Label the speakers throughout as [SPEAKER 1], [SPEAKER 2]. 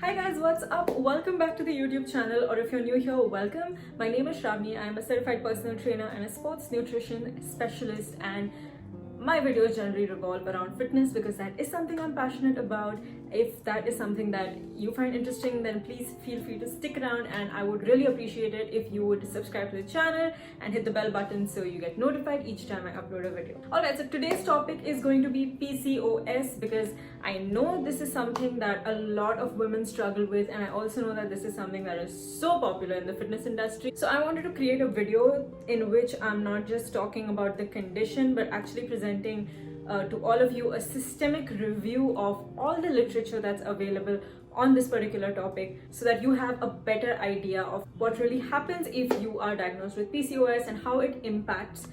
[SPEAKER 1] Hi guys, what's up? Welcome back to the YouTube channel, or if you're new here, welcome. My name is Shravani. I'm a certified personal trainer and a sports nutrition specialist, and my videos generally revolve around fitness because that is something I'm passionate about. If that is something that you find interesting, then please feel free to stick around, and I would really appreciate it if you would subscribe to the channel and hit the bell button so you get notified each time I upload a video. Alright, so today's topic is going to be PCOS because I know this is something that a lot of women struggle with, and I also know that this is something that is so popular in the fitness industry. So I wanted to create a video in which I'm not just talking about the condition but actually presenting to all of you a systemic review of all the literature that's available on this particular topic so that you have a better idea of what really happens if you are diagnosed with PCOS and how it impacts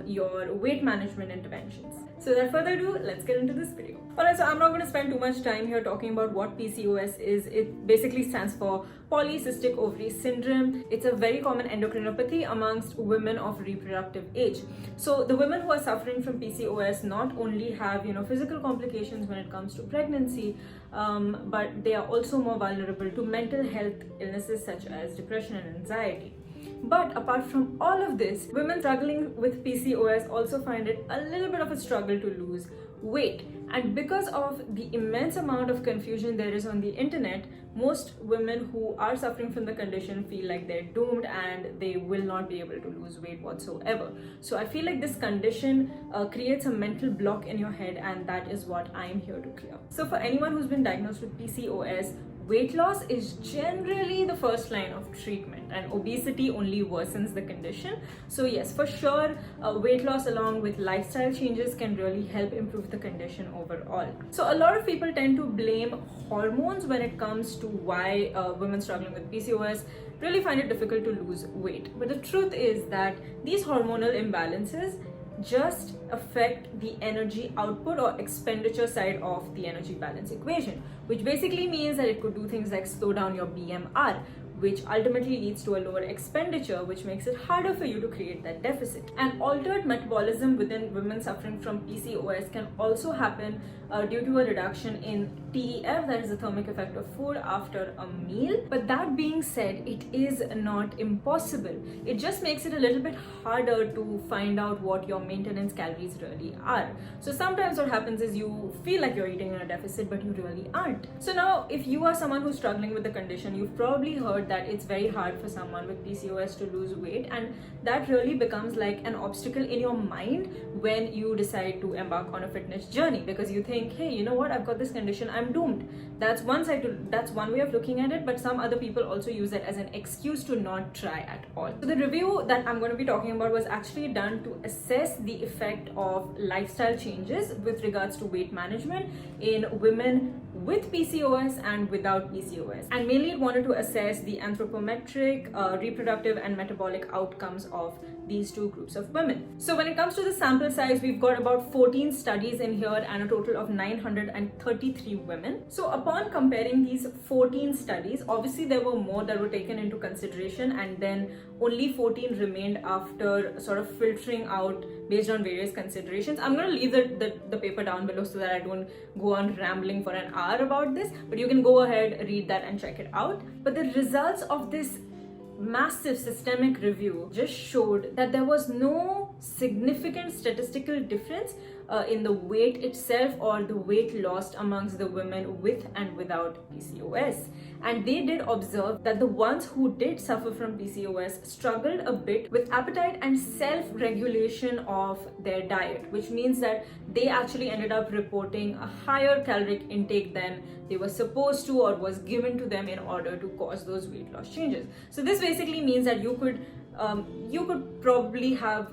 [SPEAKER 1] your weight management interventions. So without further ado, let's get into this video. Alright, so I'm not going to spend too much time here talking about what PCOS is. It basically stands for polycystic ovary syndrome. It's a very common endocrinopathy amongst women of reproductive age. So the women who are suffering from PCOS not only have physical complications when it comes to pregnancy, but they are also more vulnerable to mental health illnesses such as depression and anxiety. But apart from all of this, women struggling with PCOS also find it a little bit of a struggle to lose weight. And because of the immense amount of confusion there is on the internet, most women who are suffering from the condition feel like they're doomed and they will not be able to lose weight whatsoever. So I feel like this condition creates a mental block in your head, and that is what I'm here to clear. So for anyone who's been diagnosed with PCOS, weight loss is generally the first line of treatment, and obesity only worsens the condition. So yes, for sure, weight loss along with lifestyle changes can really help improve the condition overall. So a lot of people tend to blame hormones when it comes to why women struggling with PCOS really find it difficult to lose weight. But the truth is that these hormonal imbalances just affect the energy output or expenditure side of the energy balance equation, which basically means that it could do things like slow down your BMR, which ultimately leads to a lower expenditure, which makes it harder for you to create that deficit. And altered metabolism within women suffering from PCOS can also happen due to a reduction in TEF, that is the thermic effect of food after a meal. But that being said, it is not impossible. It just makes it a little bit harder to find out what your maintenance calories really are. So sometimes what happens is you feel like you're eating in a deficit, but you really aren't. So now, if you are someone who's struggling with the condition, you've probably heard that it's very hard for someone with PCOS to lose weight, and that really becomes like an obstacle in your mind when you decide to embark on a fitness journey, because you think, hey, you know what, I've got this condition, I'm doomed. That's one way of looking at it, but some other people also use it as an excuse to not try at all. So the review that I'm going to be talking about was actually done to assess the effect of lifestyle changes with regards to weight management in women with PCOS and without PCOS, and mainly it wanted to assess the anthropometric, reproductive and metabolic outcomes of these two groups of women. So when it comes to the sample size, we've got about 14 studies in here and a total of 933 women. So upon comparing these 14 studies, obviously there were more that were taken into consideration, and then only 14 remained after sort of filtering out based on various considerations. I'm going to leave the paper down below so that I don't go on rambling for an hour about this, but you can go ahead, read that and check it out. But the results of this massive systemic review just showed that there was no significant statistical difference in the weight itself or the weight lost amongst the women with and without PCOS. And they did observe that the ones who did suffer from PCOS struggled a bit with appetite and self-regulation of their diet, which means that they actually ended up reporting a higher caloric intake than they were supposed to or was given to them in order to cause those weight loss changes. So this basically means that you could probably have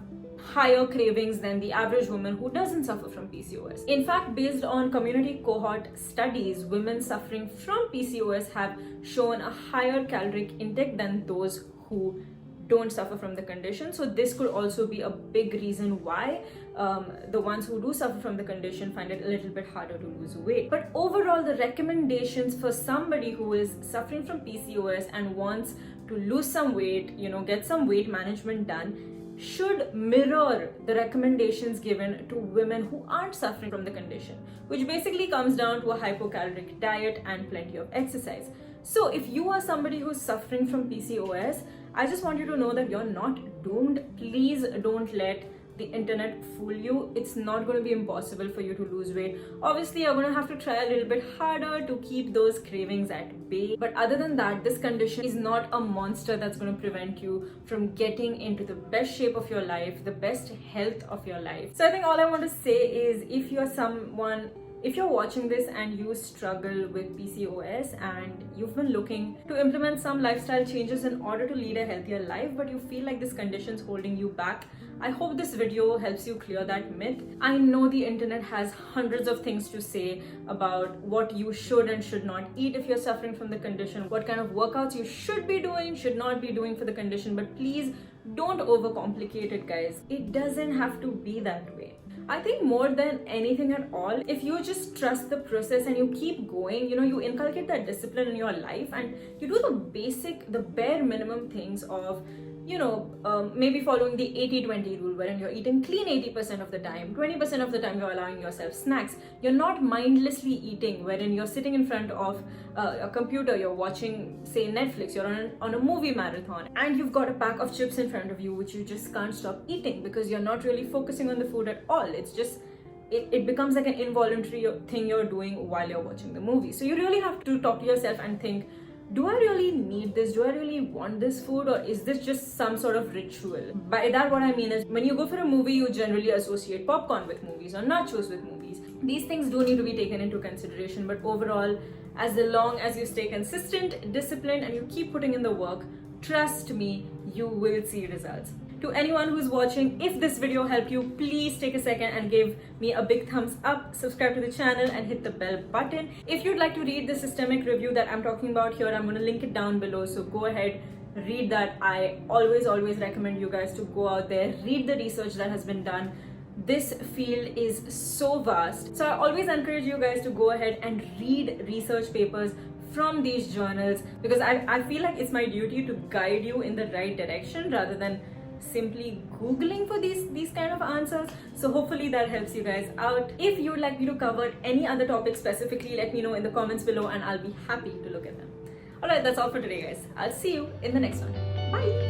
[SPEAKER 1] higher cravings than the average woman who doesn't suffer from PCOS. In fact, based on community cohort studies, women suffering from PCOS have shown a higher caloric intake than those who don't suffer from the condition. So this could also be a big reason why the ones who do suffer from the condition find it a little bit harder to lose weight. But overall, the recommendations for somebody who is suffering from PCOS and wants to lose some weight, get some weight management done, should mirror the recommendations given to women who aren't suffering from the condition, which basically comes down to a hypocaloric diet and plenty of exercise. So if you are somebody who's suffering from PCOS, I just want you to know that you're not doomed. Please don't let the internet fool you. It's not going to be impossible for you to lose weight. Obviously, you're going to have to try a little bit harder to keep those cravings at bay. But other than that, this condition is not a monster that's going to prevent you from getting into the best shape of your life, the best health of your life. So I think all I want to say is, if you're watching this and you struggle with PCOS and you've been looking to implement some lifestyle changes in order to lead a healthier life, but you feel like this condition's holding you back, I hope this video helps you clear that myth. I know the internet has hundreds of things to say about what you should and should not eat if you're suffering from the condition, what kind of workouts you should be doing, should not be doing for the condition, but please don't overcomplicate it, guys. It doesn't have to be that way. I think more than anything at all, if you just trust the process and you keep going, you inculcate that discipline in your life and you do the bare minimum things of, maybe following the 80-20 rule, wherein you're eating clean 80% of the time, 20% of the time you're allowing yourself snacks. You're not mindlessly eating, wherein you're sitting in front of a computer, you're watching, say, Netflix, you're on a movie marathon, and you've got a pack of chips in front of you, which you just can't stop eating because you're not really focusing on the food at all. It's just, it becomes like an involuntary thing you're doing while you're watching the movie. So you really have to talk to yourself and think, do I really need this? Do I really want this food? Or is this just some sort of ritual? By that, what I mean is, when you go for a movie, you generally associate popcorn with movies or nachos with movies. These things do need to be taken into consideration, but overall, as long as you stay consistent, disciplined, and you keep putting in the work, trust me, you will see results. To anyone who's watching, if this video helped you, please take a second and give me a big thumbs up, subscribe to the channel and hit the bell button. If you'd like to read the systemic review that I'm talking about here, I'm going to link it down below, so go ahead, read that. I always recommend you guys to go out there, read the research that has been done. This field is so vast, so I always encourage you guys to go ahead and read research papers from these journals, because I feel like it's my duty to guide you in the right direction rather than simply googling for these kind of answers. So hopefully that helps you guys out. If you'd like me to cover any other topic specifically, let me know in the comments below and I'll be happy to look at them. Alright, that's all for today, guys. I'll see you in the next one. Bye.